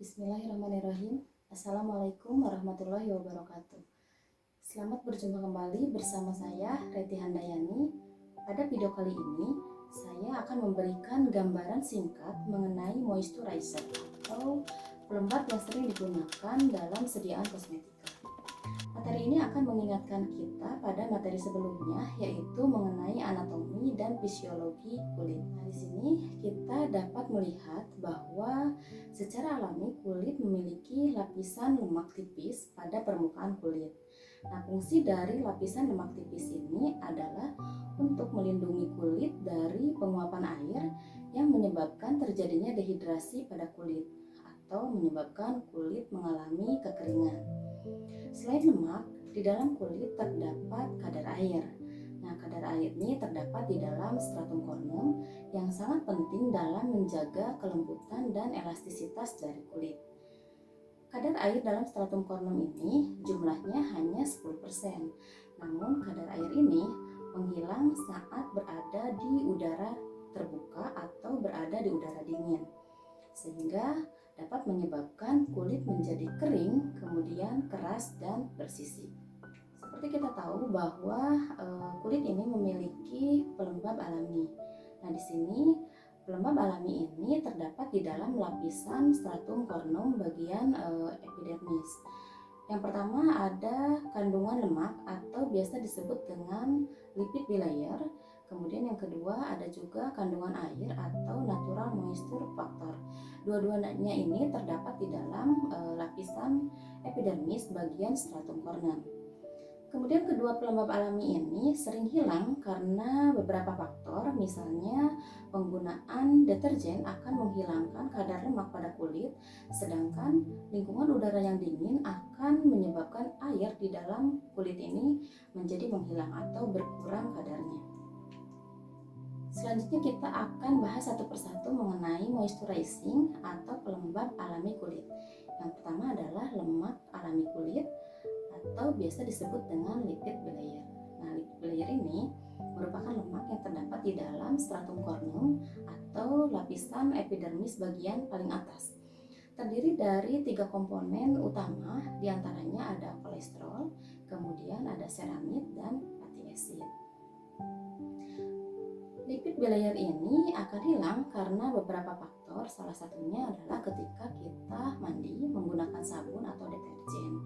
Bismillahirrahmanirrahim. Assalamualaikum warahmatullahi wabarakatuh. Selamat berjumpa kembali bersama saya, Reti Handayani. Pada video kali ini, saya akan memberikan gambaran singkat mengenai moisturizer atau pelembab yang sering digunakan dalam sediaan kosmetika. Materi ini akan mengingatkan kita pada materi sebelumnya, yaitu mengenai anatomi dan fisiologi kulit. Nah, di sini kita dapat melihat bahwa secara alami kulit memiliki lapisan lemak tipis pada permukaan kulit. Nah, fungsi dari lapisan lemak tipis ini adalah untuk melindungi kulit dari penguapan air yang menyebabkan terjadinya dehidrasi pada kulit atau menyebabkan kulit mengalami kekeringan. Selain lemak, di dalam kulit terdapat kadar air. Nah, kadar air ini terdapat di dalam stratum corneum yang sangat penting dalam menjaga kelembutan dan elastisitas dari kulit. Kadar air dalam stratum corneum ini jumlahnya hanya 10%. Namun kadar air ini menghilang saat berada di udara terbuka atau berada di udara dingin, sehingga dapat menyebabkan kulit menjadi kering, kemudian keras dan bersisik. Seperti kita tahu bahwa kulit ini memiliki pelembab alami. Nah, di sini pelembab alami ini terdapat di dalam lapisan stratum corneum bagian epidermis. Yang pertama ada kandungan lemak atau biasa disebut dengan lipid bilayer. Kemudian yang kedua ada juga kandungan air atau natural moisture factor. Dua-duanya ini terdapat di dalam lapisan epidermis bagian stratum corneum. Kemudian kedua pelembab alami ini sering hilang karena beberapa faktor, misalnya penggunaan deterjen akan menghilangkan kadar lemak pada kulit, sedangkan lingkungan udara yang dingin akan menyebabkan air di dalam kulit ini menjadi menghilang atau berkurang kadarnya. Selanjutnya kita akan bahas satu persatu mengenai moisturizing atau pelembab alami kulit. Yang pertama adalah lemak alami kulit atau biasa disebut dengan lipid bilayer. Nah, lipid bilayer ini merupakan lemak yang terdapat di dalam stratum corneum atau lapisan epidermis bagian paling atas. Terdiri dari 3 komponen utama, diantaranya ada kolesterol, kemudian ada ceramid dan fatty acid. Lipid bilayer ini akan hilang karena beberapa faktor, salah satunya adalah ketika kita mandi menggunakan sabun atau deterjen.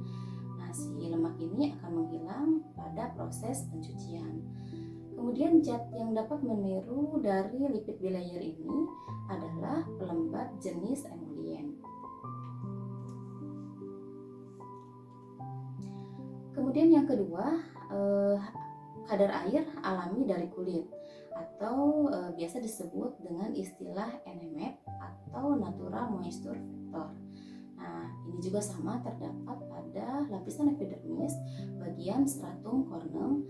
Nah, si lemak ini akan menghilang pada proses pencucian. Kemudian zat yang dapat meniru dari lipid bilayer ini adalah pelembab jenis emollient. Kemudian yang kedua, kadar air alami dari kulit atau biasa disebut dengan istilah NMF atau natural moisture factor. Nah, ini juga sama terdapat pada lapisan epidermis bagian stratum corneum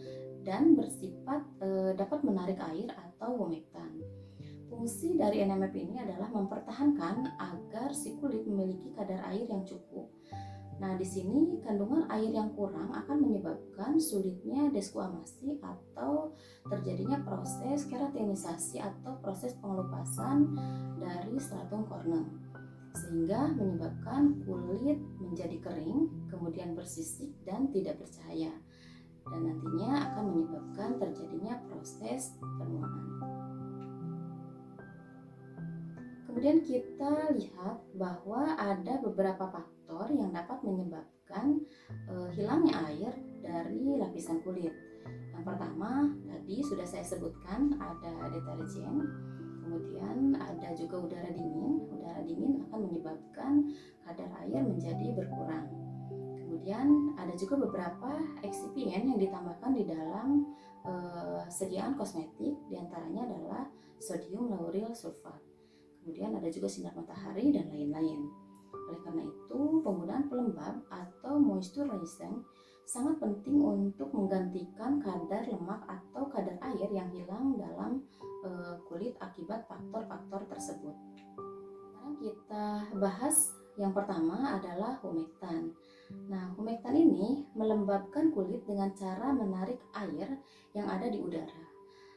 dan bersifat dapat menarik air atau humektan. Fungsi dari NMF ini adalah mempertahankan agar si kulit memiliki kadar air yang cukup. Nah, di sini kandungan air yang kurang akan menyebabkan sulitnya desquamasi atau terjadinya proses keratinisasi atau proses pengelupasan dari stratum corneum, sehingga menyebabkan kulit menjadi kering, kemudian bersisik dan tidak bercahaya, dan nantinya akan menyebabkan terjadinya proses penuaan. Kemudian kita lihat bahwa ada beberapa faktor yang dapat menyebabkan hilangnya air dari lapisan kulit. Yang pertama tadi sudah saya sebutkan, ada deterjen, kemudian ada juga udara dingin. Udara dingin akan menyebabkan kadar air menjadi berkurang. Kemudian ada juga beberapa eksipien yang ditambahkan di dalam sediaan kosmetik, diantaranya adalah sodium lauryl sulfat. Kemudian ada juga sinar matahari dan lain-lain. Oleh karena itu, penggunaan pelembab atau moisturizing sangat penting untuk menggantikan kadar lemak atau kadar air yang hilang dalam kulit akibat faktor-faktor tersebut. Sekarang kita bahas yang pertama adalah humektan. Nah, humektan ini melembabkan kulit dengan cara menarik air yang ada di udara.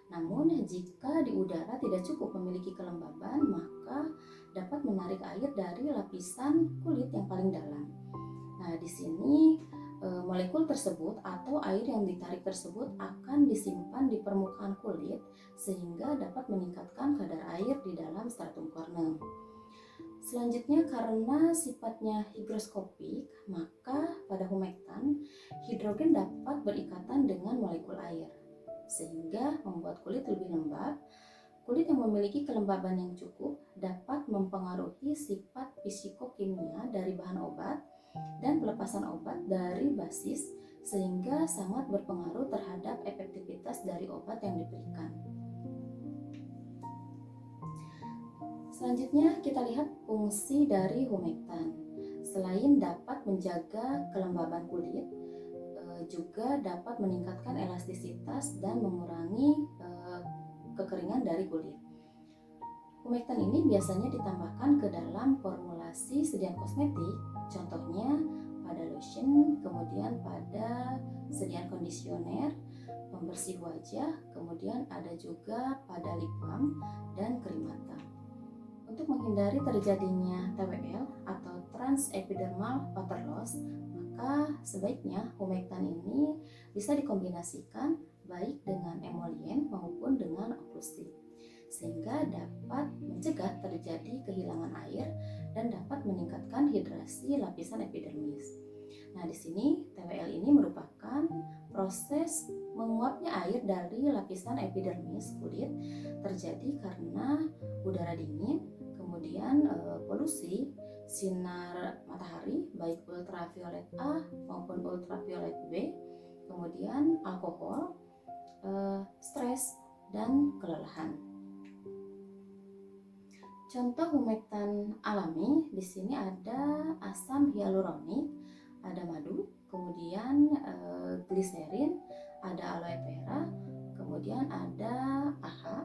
Namun, jika di udara tidak cukup memiliki kelembaban, maka dapat menarik air dari lapisan kulit yang paling dalam. Nah, di sini molekul tersebut atau air yang ditarik tersebut akan disimpan di permukaan kulit sehingga dapat meningkatkan kadar air di dalam stratum corneum. Selanjutnya, karena sifatnya higroskopik, maka pada humektan hidrogen dapat berikatan dengan molekul air sehingga membuat kulit lebih lembab. Kulit yang memiliki kelembaban yang cukup dapat mempengaruhi sifat fisikokimia dari bahan obat dan pelepasan obat dari basis sehingga sangat berpengaruh terhadap efektivitas dari obat yang diberikan. Selanjutnya kita lihat fungsi dari humektan. Selain dapat menjaga kelembaban kulit, juga dapat meningkatkan elastisitas dan mengurangi kekeringan dari kulit. Humektan ini biasanya ditambahkan ke dalam formulasi sediaan kosmetik, contohnya pada lotion, kemudian pada sediaan kondisioner, pembersih wajah, kemudian ada juga pada lip balm dan krim mata. Untuk menghindari terjadinya TWL atau transepidermal water loss, maka sebaiknya humektan ini bisa dikombinasikan baik dengan emolien maupun dengan oklusi, sehingga dapat mencegah terjadi kehilangan air dan dapat meningkatkan hidrasi lapisan epidermis. Nah, di sini TWL ini merupakan proses menguapnya air dari lapisan epidermis kulit terjadi karena udara dingin, kemudian polusi sinar matahari baik ultraviolet A maupun ultraviolet B, kemudian alkohol, stres, dan kelelahan. Contoh humektan alami di sini ada asam hyaluronik, ada madu, kemudian gliserin, ada aloe vera, kemudian ada AHA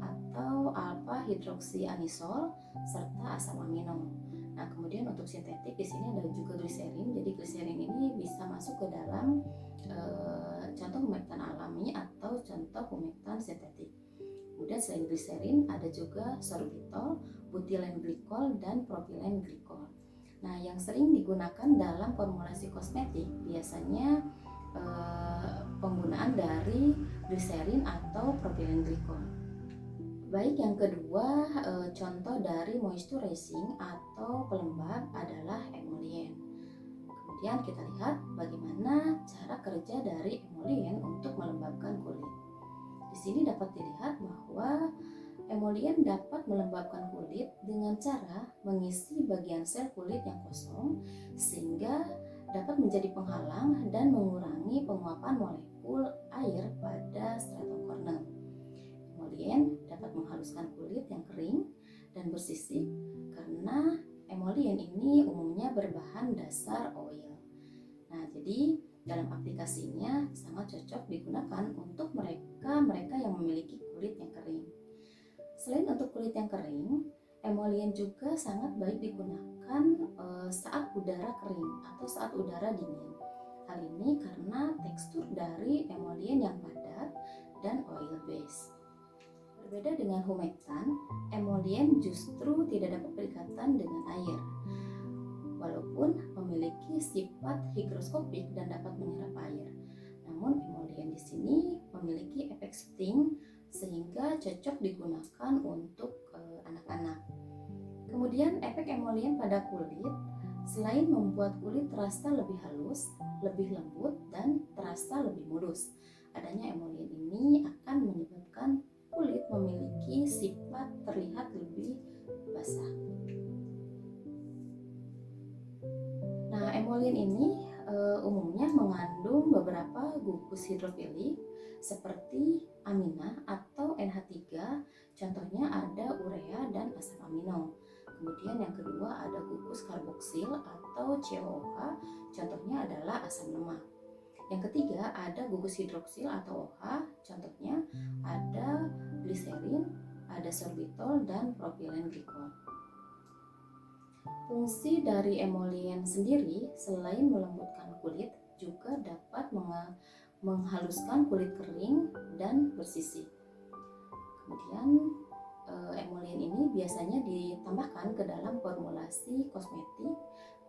atau alpha hidroksyanisol serta asam amino. Nah, kemudian untuk sintetik di sini ada juga gliserin. Jadi gliserin ini bisa masuk ke dalam contoh humektan alami atau contoh humektan sintetik. Kemudian selain gliserin ada juga sorbitol, butilen glikol, dan propilen glikol. Nah, yang sering digunakan dalam formulasi kosmetik biasanya penggunaan dari gliserin atau propilen glikol. Baik, yang kedua contoh dari moisturizing atau pelembab adalah emolien. Kemudian kita lihat bagaimana cara kerja dari emolien untuk melembabkan kulit. Di sini dapat dilihat bahwa emolien dapat melembabkan kulit dengan cara mengisi bagian sel kulit yang kosong sehingga dapat menjadi penghalang dan mengurangi penguapan molekul air pada stratum corneum. Emolien dapat menghaluskan kulit yang kering dan bersisik karena emolien ini umumnya berbahan dasar oil. Nah, jadi dalam aplikasinya sangat cocok digunakan untuk mereka yang memiliki kulit yang kering. Selain untuk kulit yang kering, emolien juga sangat baik digunakan saat udara kering atau saat udara dingin. Hal ini karena tekstur dari emolien yang padat dan oil base. Berbeda dengan humektan, emolien justru tidak dapat berikatan dengan air. Walaupun memiliki sifat higroskopik dan dapat menyerap air, namun emolien di sini memiliki efek sting sehingga cocok digunakan untuk anak-anak. Kemudian efek emolien pada kulit selain membuat kulit terasa lebih halus, lebih lembut, dan terasa lebih mulus, adanya emolien ini akan menyebabkan kulit memiliki sifat terlihat lebih basah. Nah, emolien ini umumnya mengandung beberapa gugus hidrofilik seperti amina atau NH3, contohnya ada urea dan asam amino. Kemudian yang kedua ada gugus karboksil atau COOH, contohnya adalah asam lemak. Yang ketiga ada gugus hidroksil atau OH, contohnya ada gliserin, ada sorbitol, dan propilen glikol. Fungsi dari emolien sendiri selain melembutkan kulit juga dapat menghaluskan kulit kering dan bersisik. Kemudian emollient ini biasanya ditambahkan ke dalam formulasi kosmetik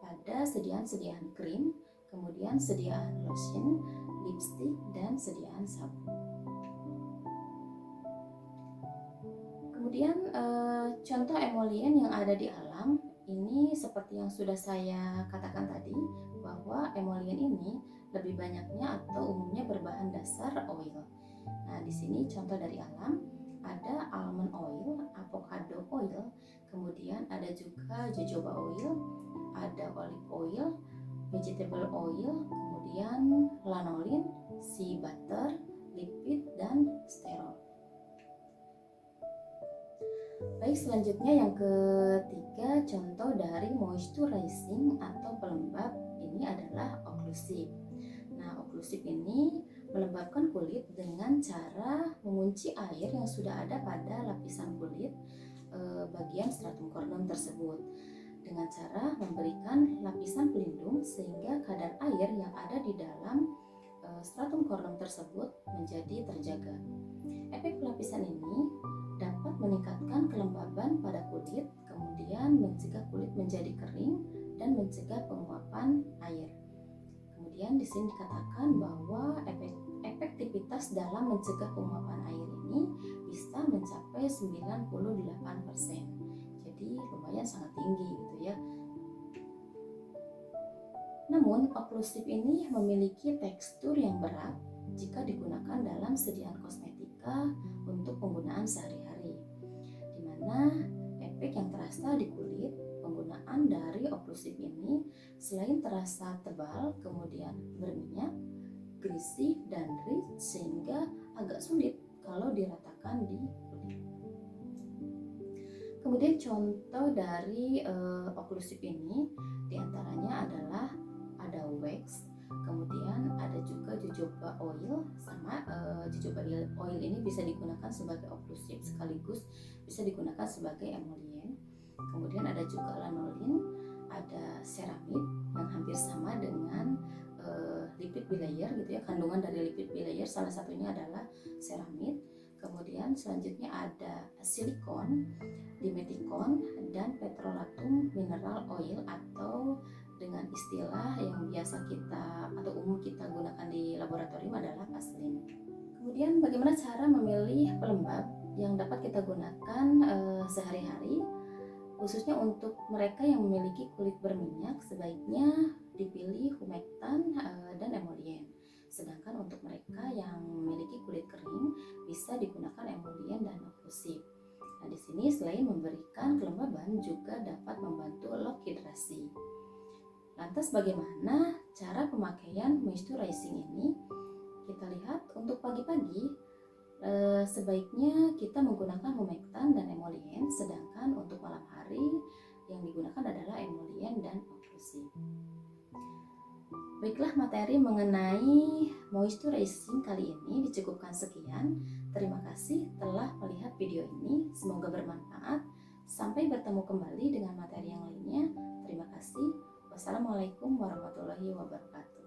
pada sediaan-sediaan krim, kemudian sediaan lotion, lipstick, dan sediaan sabun. Kemudian contoh emollient yang ada di alam ini seperti yang sudah saya katakan tadi, bahwa emollient ini lebih banyaknya atau umumnya berbahan dasar oil. Nah, di sini contoh dari alam ada almond oil, avocado oil, kemudian ada juga jojoba oil, ada olive oil, vegetable oil, kemudian lanolin, sea butter, lipid, dan sterol. Baik, selanjutnya yang ketiga contoh dari moisturizing atau pelembab ini adalah oklusif. Nah, oklusif ini melembabkan kulit dengan cara mengunci air yang sudah ada pada lapisan kulit bagian stratum corneum tersebut dengan cara memberikan lapisan pelindung sehingga kadar air yang ada di dalam stratum corneum tersebut menjadi terjaga. Efek lapisan ini dapat meningkatkan kelembaban pada kulit, kemudian mencegah kulit menjadi kering dan mencegah penguapan air. Kemudian di sini dikatakan bahwa efektivitas dalam mencegah penguapan air ini bisa mencapai 98%. Jadi lumayan sangat tinggi gitu ya. Namun oklusif ini memiliki tekstur yang berat jika digunakan dalam sediaan kosmetika untuk penggunaan sehari-hari, di mana efek yang terasa di kulit penggunaan dari oklusif ini selain terasa tebal, kemudian berminyak, greasy, dan rich sehingga agak sulit kalau diratakan di kulit. Kemudian contoh dari oklusif ini diantaranya adalah ada wax, kemudian ada juga jojoba oil. Sama jojoba oil ini bisa digunakan sebagai oklusif sekaligus bisa digunakan sebagai emollient. Kemudian ada juga lanolin, ada ceramide yang hampir sama dengan lipid bilayer gitu ya, kandungan dari lipid bilayer salah satunya adalah ceramide. Kemudian selanjutnya ada silikon, dimetikon, dan petrolatum mineral oil atau dengan istilah yang biasa kita atau umum kita gunakan di laboratorium adalah vaselin. Kemudian bagaimana cara memilih pelembab yang dapat kita gunakan sehari-hari, khususnya untuk mereka yang memiliki kulit berminyak sebaiknya dipilih humectant dan emollient. Sedangkan untuk mereka yang memiliki kulit kering bisa digunakan emollient dan oklusif. Nah, di sini selain memberikan kelembaban juga dapat membantu lock hidrasi. Lantas bagaimana cara pemakaian moisturizing ini? Kita lihat untuk pagi-pagi sebaiknya kita menggunakan humectant dan emollient, sedangkan untuk malam hari yang digunakan adalah emollient dan oklusif. Baiklah, materi mengenai moisturizing kali ini dicukupkan sekian. Terima kasih telah melihat video ini, semoga bermanfaat. Sampai bertemu kembali dengan materi yang lainnya. Terima kasih. Wassalamualaikum warahmatullahi wabarakatuh.